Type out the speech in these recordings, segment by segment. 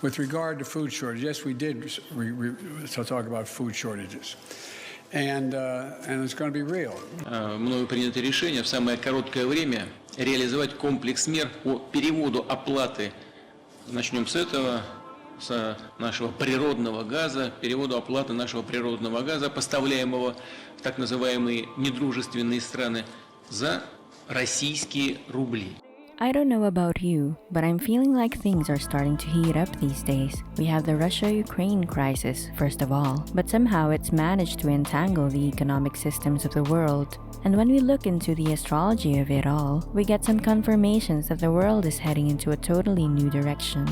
With regard to food shortage, yes, we did talk about food shortages. And it's going to be real. Мною принято решение в самое короткое время реализовать комплекс мер по переводу оплаты. Начнем с этого, с нашего природного газа, переводу оплаты нашего природного газа, поставляемого в так называемые недружественные страны, за российские рубли. I don't know about you, but I'm feeling like things are starting to heat up these days. We have the Russia-Ukraine crisis, first of all, but somehow it's managed to entangle the economic systems of the world. And when we look into the astrology of it all, we get some confirmations that the world is heading into a totally new direction.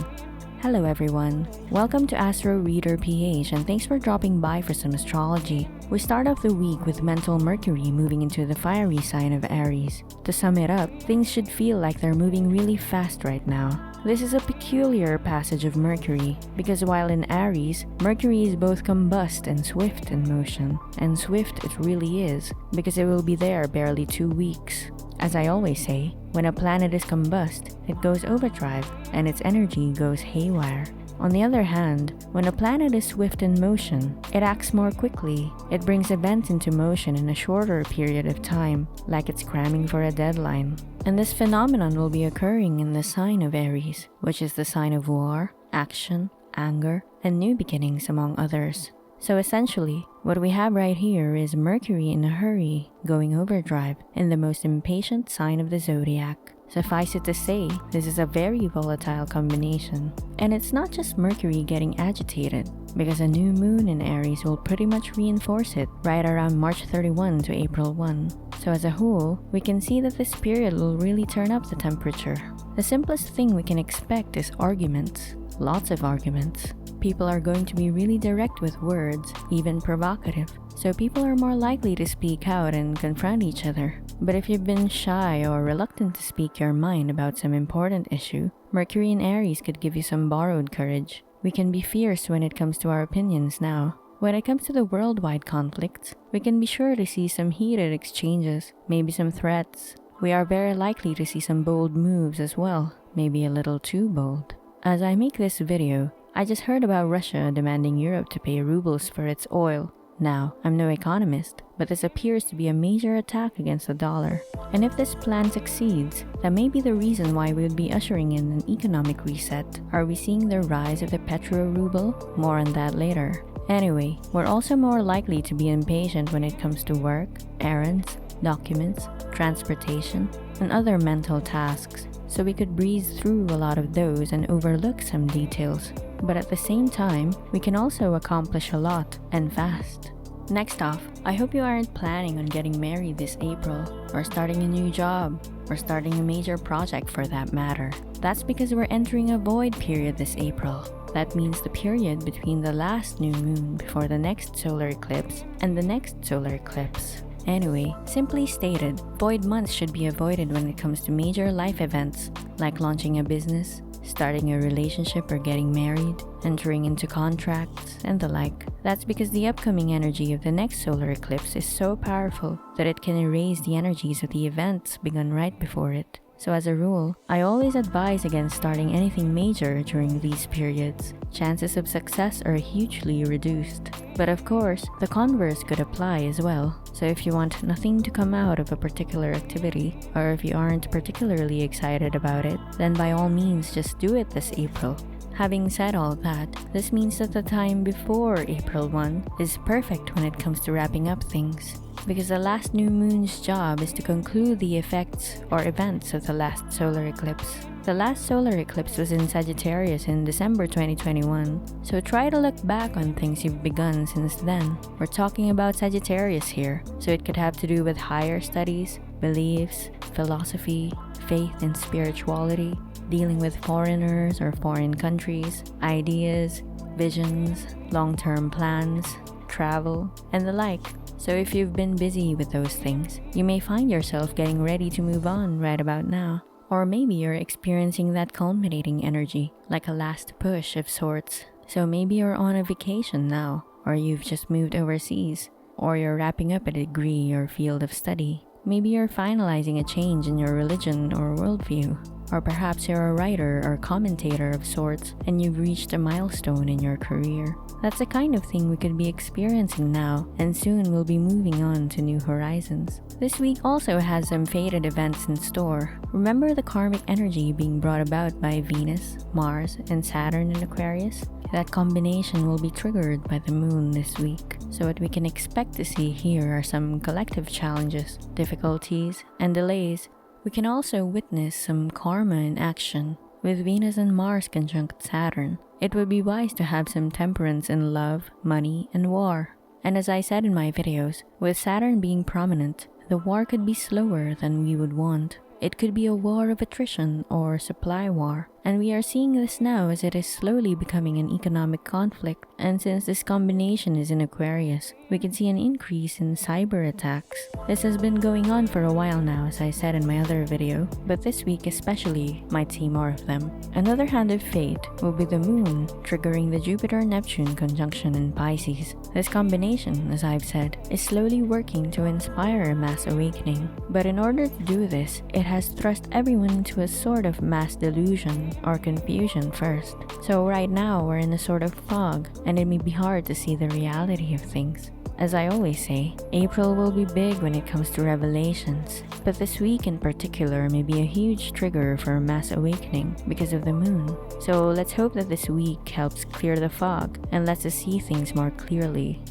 Hello everyone, welcome to Astro Reader PH and thanks for dropping by for some astrology. We start off the week with mental Mercury moving into the fiery sign of Aries. To sum it up, things should feel like they're moving really fast right now. This is a peculiar passage of Mercury because while in Aries, Mercury is both combust and swift in motion. And swift it really is because it will be there barely 2 weeks. As I always say, when a planet is combust, it goes overdrive and its energy goes haywire. On the other hand, when a planet is swift in motion, it acts more quickly. It brings events into motion in a shorter period of time, like it's cramming for a deadline. And this phenomenon will be occurring in the sign of Aries, which is the sign of war, action, anger, and new beginnings among others. So essentially, what we have right here is Mercury in a hurry, going overdrive, in the most impatient sign of the zodiac. Suffice it to say, this is a very volatile combination. And it's not just Mercury getting agitated, because a new moon in Aries will pretty much reinforce it right around March 31 to April 1. So as a whole, we can see that this period will really turn up the temperature. The simplest thing we can expect is arguments. Lots of arguments. People are going to be really direct with words, even provocative. So people are more likely to speak out and confront each other. But if you've been shy or reluctant to speak your mind about some important issue, Mercury in Aries could give you some borrowed courage. We can be fierce when it comes to our opinions now. When it comes to the worldwide conflicts, we can be sure to see some heated exchanges, maybe some threats. We are very likely to see some bold moves as well, maybe a little too bold. As I make this video, I just heard about Russia demanding Europe to pay rubles for its oil. Now, I'm no economist, but this appears to be a major attack against the dollar. And if this plan succeeds, that may be the reason why we would be ushering in an economic reset. Are we seeing the rise of the petro-ruble? More on that later. Anyway, we're also more likely to be impatient when it comes to work, errands, documents, transportation, and other mental tasks. So we could breeze through a lot of those and overlook some details. But at the same time, we can also accomplish a lot, and fast. Next off, I hope you aren't planning on getting married this April, or starting a new job, or starting a major project for that matter. That's because we're entering a void period this April. That means the period between the last new moon before the next solar eclipse and the next solar eclipse. Anyway, simply stated, void months should be avoided when it comes to major life events, like launching a business, starting a relationship or getting married, entering into contracts, and the like. That's because the upcoming energy of the next solar eclipse is so powerful that it can erase the energies of the events begun right before it. So as a rule, I always advise against starting anything major during these periods. Chances of success are hugely reduced. But of course, the converse could apply as well. So if you want nothing to come out of a particular activity, or if you aren't particularly excited about it, then by all means just do it this April. Having said all that, this means that the time before April 1 is perfect when it comes to wrapping up things. Because the last new moon's job is to conclude the effects or events of the last solar eclipse. The last solar eclipse was in Sagittarius in December 2021, so try to look back on things you've begun since then. We're talking about Sagittarius here, so it could have to do with higher studies, beliefs, philosophy, faith and spirituality, dealing with foreigners or foreign countries, ideas, visions, long-term plans, travel, and the like. So if you've been busy with those things, you may find yourself getting ready to move on right about now. Or maybe you're experiencing that culminating energy, like a last push of sorts. So maybe you're on a vacation now, or you've just moved overseas, or you're wrapping up a degree or field of study. Maybe you're finalizing a change in your religion or worldview. or perhaps you're a writer or commentator of sorts and you've reached a milestone in your career. That's the kind of thing we could be experiencing now, and soon we'll be moving on to new horizons. This week also has some fated events in store. Remember the karmic energy being brought about by Venus, Mars, and Saturn in Aquarius? That combination will be triggered by the moon this week. So what we can expect to see here are some collective challenges, difficulties, and delays. We can also witness some karma in action. With Venus and Mars conjunct Saturn, it would be wise to have some temperance in love, money, and war. And as I said in my videos, with Saturn being prominent, the war could be slower than we would want. It could be a war of attrition or supply war, and we are seeing this now as it is slowly becoming an economic conflict. And since this combination is in Aquarius, we can see an increase in cyber attacks. This has been going on for a while now, as I said in my other video, but this week especially might see more of them. Another hand of fate will be the moon triggering the Jupiter-Neptune conjunction in Pisces. This combination, as I've said, is slowly working to inspire a mass awakening. But in order to do this, it has thrust everyone into a sort of mass delusion or confusion first. So right now we're in a sort of fog, and it may be hard to see the reality of things. As I always say, April will be big when it comes to revelations, but this week in particular may be a huge trigger for a mass awakening because of the moon. So let's hope that this week helps clear the fog and lets us see things more clearly.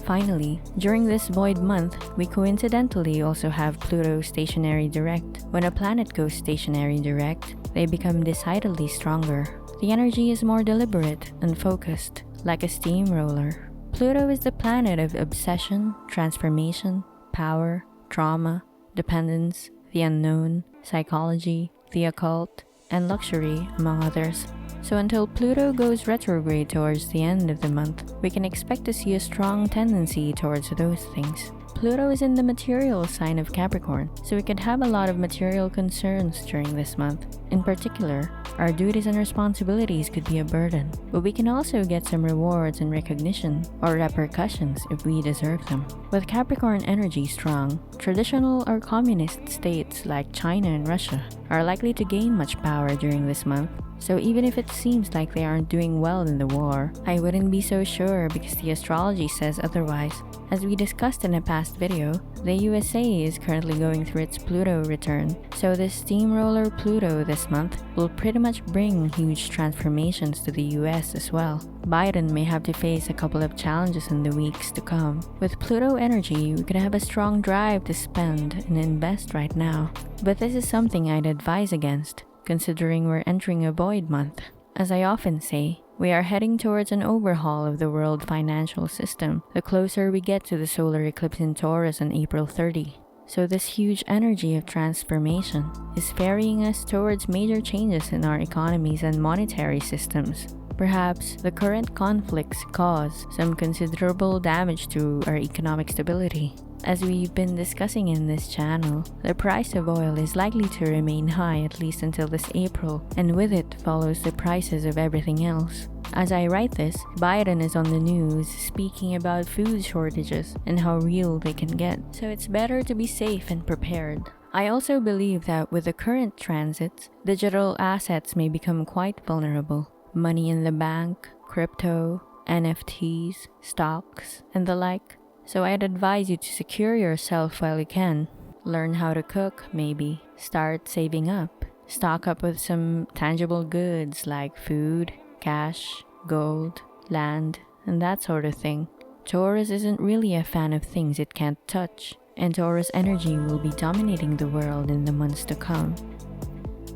Finally, during this void month, we coincidentally also have Pluto stationary direct. When a planet goes stationary direct, they become decidedly stronger. The energy is more deliberate and focused, like a steamroller. Pluto is the planet of obsession, transformation, power, trauma, dependence, the unknown, psychology, the occult, and luxury, among others. So until Pluto goes retrograde towards the end of the month, we can expect to see a strong tendency towards those things. Pluto is in the material sign of Capricorn, so we could have a lot of material concerns during this month. In particular, our duties and responsibilities could be a burden, but we can also get some rewards and recognition or repercussions if we deserve them. With Capricorn energy strong, traditional or communist states like China and Russia are likely to gain much power during this month. So even if it seems like they aren't doing well in the war, I wouldn't be so sure because the astrology says otherwise. As we discussed in a past video, the USA is currently going through its Pluto return, so this steamroller Pluto this month will pretty much bring huge transformations to the US as well. Biden may have to face a couple of challenges in the weeks to come. With Pluto energy, we could have a strong drive to spend and invest right now. But this is something I'd advise against, considering we're entering a void month. As I often say, we are heading towards an overhaul of the world financial system the closer we get to the solar eclipse in Taurus on April 30. So this huge energy of transformation is ferrying us towards major changes in our economies and monetary systems. Perhaps the current conflicts cause some considerable damage to our economic stability. As we've been discussing in this channel, the price of oil is likely to remain high at least until this April, and with it follows the prices of everything else. As I write this, Biden is on the news speaking about food shortages and how real they can get, so it's better to be safe and prepared. I also believe that with the current transits, digital assets may become quite vulnerable. Money in the bank, crypto, NFTs, stocks, and the like. So I'd advise you to secure yourself while you can. Learn how to cook, maybe. Start saving up. Stock up with some tangible goods like food, cash, gold, land, and that sort of thing. Taurus isn't really a fan of things it can't touch, and Taurus energy will be dominating the world in the months to come.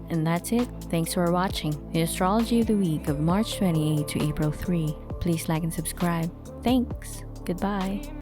And that's it. Thanks for watching the Astrology of the Week of March 28 to April 3. Please like and subscribe. Thanks. Goodbye.